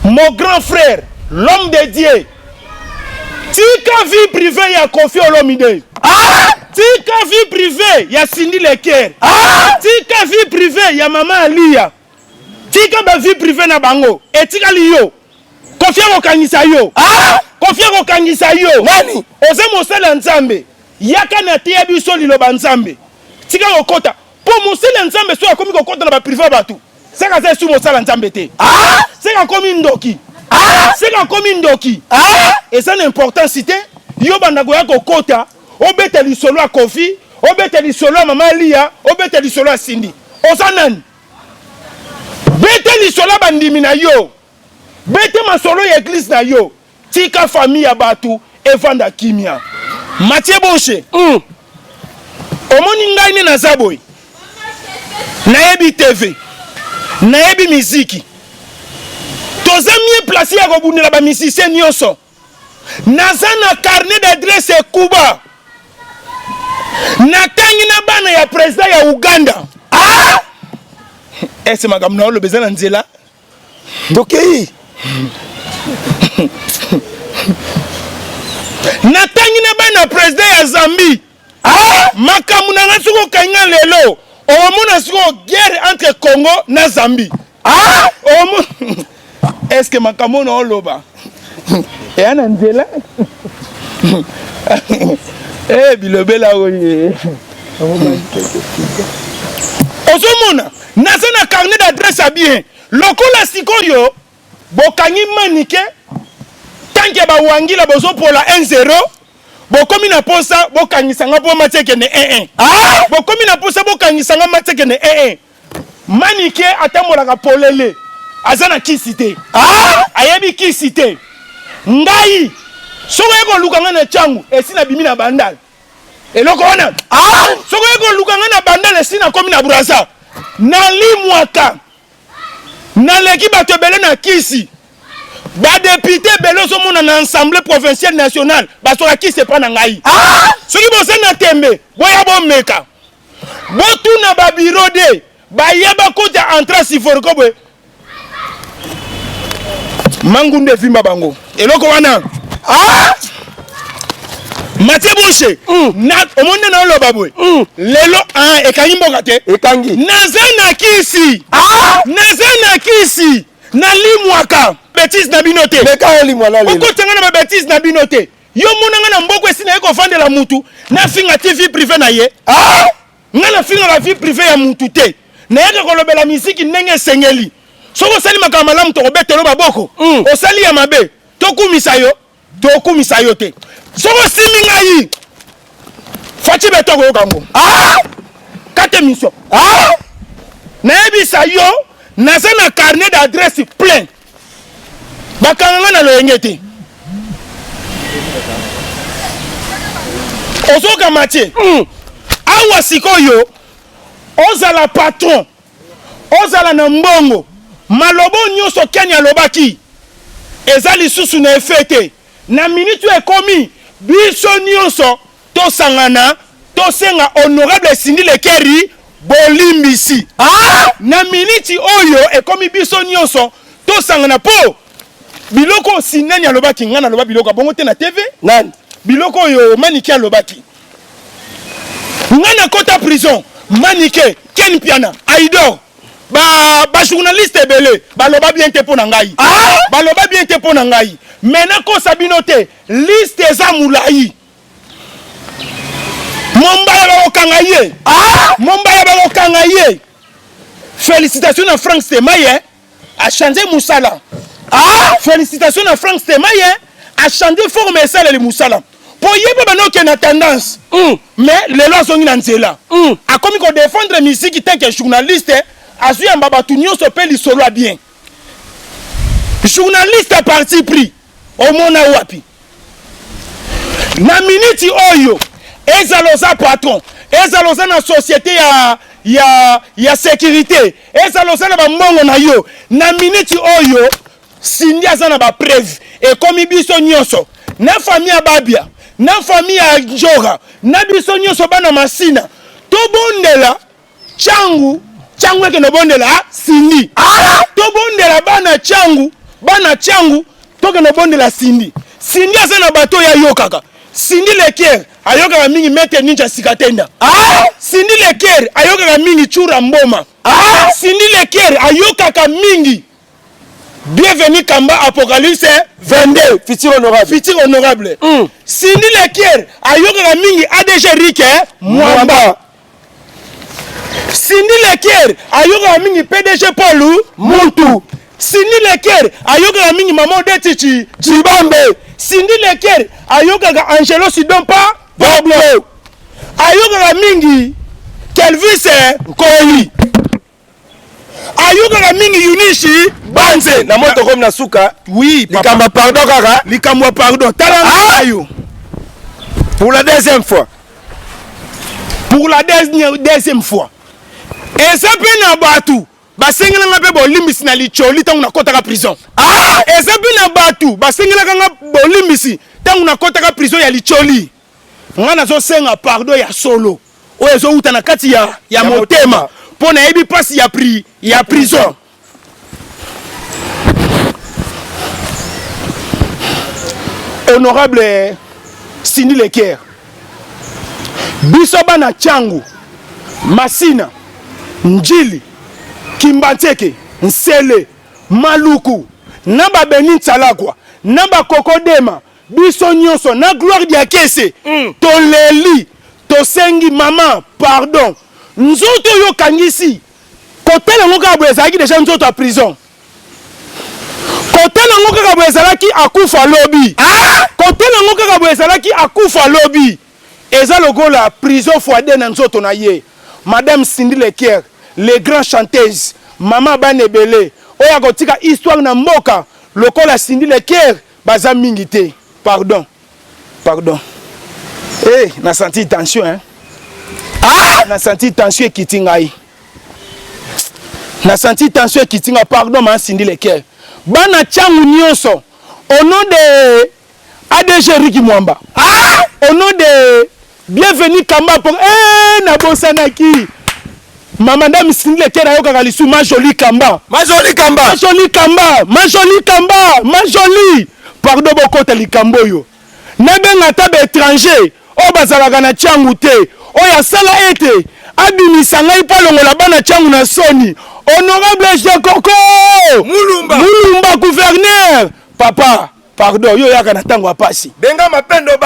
mon grand frère l'homme de Dieu tika vie privée ya Kofi Olomide tika vie privée ya Cindy Leker tika vie privée ya mama Alia tika ba vie privée na bango etikali yo Kofi okangisa yo nani oze mosala nzambe yaka na tia biso liloba nzambe tika okota po mosala nzambe so akomi kokota na ba privé bato seka za su mosala nzambe te seka komi ndoki eza na importance te yo bandako ya kokota obeta lisolo ya Kofi obeta lisolo ya mama Lia obeta lisolo ya Cindy oza nani beta lisolo ya bandimi na yo bete masolo ya église na yo tika famille ya batu evanda kimia Mathieu Boshe omoni ngai ne naza boy nayebi TV nayebi miziki toza mie place ya kobundela ba musicien nyonso naza na carnet d'adresse ekuba natangi na bana ya président ya Uganda ese makambo na olobeza na nzela tokei natangi na bana président ya Zambie makambo na nga soko kanga lelo omona soko guerre entre Congo na Zambie est-ce que makambo na oloba ya na nzela bilobela oye ozomona naza na carnet d'adresse à bien lokola sikoyo bokangi manike tanke bawangila bozopola 1-0 bokomi na posa bokangisanga po mateke ne 1-1 bokomi na posa bokangisanga mateke ne 1-1 manike atambolaka polele aza na kisi te ayebi kisi te ngai soko yeko lukanga na changu esi na bimi na bandal eloko wana soko yeko lukanga na bandal esi na komi na brasa nalimwaka naleki bato ebele na kisi badepute ebele ozomona na assemblée provinciale nationale basoka kisi epa na ngai soki boza na tembe boya bomeka botuna babiro de bayeba kota entra siforiko bwe mangunde evimba bango eloko wana Mathieu Boucher omonde na oloba bwe lelo ekangi mboka te ekangi naza na kisi nalimwaka bêtise na bino te okotanga na babêtise na bino te yo monanga na mboko esi na ye kofandela mutu nafinga te vie privé na ye nga nafinga la vie privé ya mutu te nayaka kolobela misiki ndenge esengeli soko osali makambo malamu tokobetelo maboko osali ya mabe tokumisa yo te soko osimi ngai faci beto koyoka ngo kate mission nayebisa yo naza na carnet d'adresse plein bakanganga na loyenge te ozoka matie awa sikoyo ozala patron ozala na mbongo malobo nyonso keni alobaki eza lisusu na efe te na minute ekomi biso nyonso tosangana tosenga honorable Sindi Lekeri bolimbisi na minute oyo ekomi biso nyonso tosangana po biloko sinani alobaki ngana aloba biloko bongo te na TV nani biloko oyo manike alobaki ngana kota prison manike Ken Piana Aidor ba journaliste ebele baloba bien te po na ngai baloba bien te po na ngai mena ko sabino te liste eza mulai mombaya ba okanga ye félicitations à Franck Stemaye a changé Moussala félicitations à Franck Stemaye a changé forme ça le Moussala pour yeba banoke na tendance mais les lois sont na nzela a comme ko défendre musique tant que journaliste azu ya mbabatu nyonso pe lisolo bien journaliste à parti pris au mona wapi na minute oyo ezaloza patron ezaloza na société ya sécurité ezaloza na bambongo na yo na minute oyo Sindi aza na ba preuve et comme biso nyonso na famille ya Babia na famille ya Njoga na biso nyonso bana Masina to bondela changu eke no bondela Sindi to bondela bana changu toke no bondela Sindi aza na bato ya yokaka Sindi Lekeri ayokaka mingi mete ninja sikatenda Sindi Lekeri ayokaka mingi chura mboma Sindi Lekeri ayokaka mingi bienvenue Kamba Apocalypse 22 futur honorable Sindi Lekeri ayokaka mingi ADG Rike Mwamba Sindi Lekeri ayokaka mingi PDG Paul Muntu Sindi Lekeri ayokaka mingi Maman Detichi Chibambe Sindi Lekeri ayokaka Angelo Sidompa Pablo ayokaka mingi Kelvis Koyi ayokaka mingi Yunishi Banze na moto comme na suka oui likamba pardon kaka likamwa pardon tala ayo pour la deuxième fois eza pe na batu basengelanga pe bolimbisi na licholi ntango nakotaka prison eza pe na batu basengelaka nga bolimbisi ntango nakotaka prison ya licholi nga nazosenga pardon ya solo oyo ezowuta na kati ya motema mpo nayebi mpasi ya prison honorable Cindy Leker. Biso bana Tchangu, Masina, Njili, Kimbanteke, Nsele, Maluku, Naba Benin Salakwa, Naba Kokodema, biso nyonso na gloire dia kese toleli tosengi mama pardon nzoto yo kangisi kotela ngo ka bwezaki déjà nzoto a prison kotela ngo ka bwezalaki akufa lobi kotela ngo ka bwezalaki akufa lobi eza lokola prison foide na nzoto na ye madame Cindy Leker les grands chanteuses mama banebele oya kotika histoire na mboka lokola Cindy Leker baza mingi te. Pardon. Eh, na senti tension, hein? Na senti tension qui tingaï. Na senti tension qui tinga, pardon, ma Cindy Leker. Bana Tchangu nyonso, au nom de ADG Ricky Mwamba. Au nom de Bienvenue Kamba pour na Bosanaki. Ma madame Cindy Leker ayoka kalisu ma jolie Kamba. Ma jolie Kamba. Pardon beaucoup te likambo yo. Nabenga tabe étranger, o bazalaka na Tchangu te. O ya sala ete abimisa ngai pa longola bana Tchangu na soni. Honorable Jean Koko Mulumba gouverneur. Papa, pardon, yo yaka na tango apasi. Benga Mapendo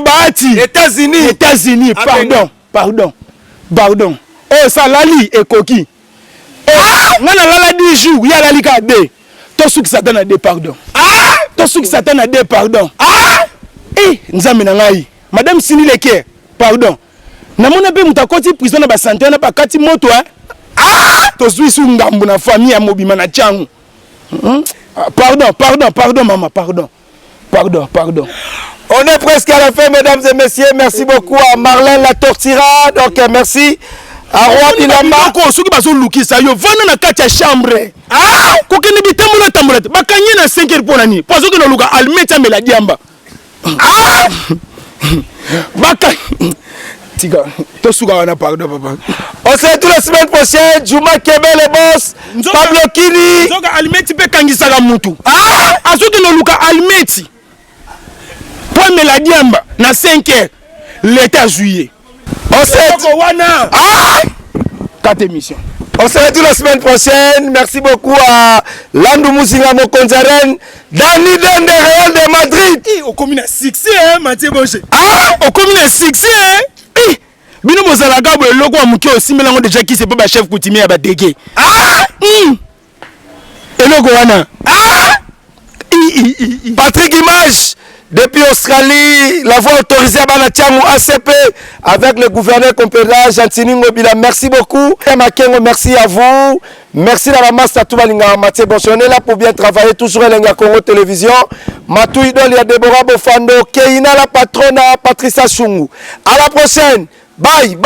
Bahati. États-Unis, pardon. Oh salali ekoki. Ngana lala 10 jours, ya lali ka de. To suki satana de pardon. Eh, nzambe na ngai. Madame Cindy Leker, pardon. Na mona pe mutakoti prison na ba santé na ba kati moto hein. To suis su ngambu na famille ya mobima na Tchangu. Pardon maman, pardon. On est presque à la fin, mesdames et messieurs. Merci beaucoup à Marlène La Tortira. Donc merci à Roi Bilamba. Soki bazo lukisa yo vana na kati ya chambre. Kokeni bitambola bakanye na 5h pona ni. Pozo ke no luka almeta meladiamba. Baka Tiga, to suka wana pardon papa. On se retrouve la semaine prochaine. Juma Kebe le boss. Pablo Kiri. Zoka almeti pe kangisaka mutu. Azoki no luka almeti. Point meladiamba na 5h l'état juillet. On se retrouve wana. 4 émissions. On se retrouve la semaine prochaine. Merci beaucoup à Landou Moussina Mokonzaren, Dani Dende Real de Madrid. Au commune succès, hein, Mathieu Boche. Au commune succès, hein. Bino Mozalaga, le logo à Moukio aussi, mais là, déjà qui c'est pas chef coutumier à Badege. Et logo wana. Patrick Image. Depuis Australie, la voie autorisée à Banatiamou ACP avec le gouverneur compétent Gentini Ngobila. Merci beaucoup. Makengo, merci à vous. Merci à la masse Tatoubalinga Mathieu Bonche. On est là pour bien travailler. Toujours à l'Enga Congo Télévision. Matou Idol, il y a Deborah Bofando. Keina la patronne, Patricia Chungu. À la prochaine. Bye.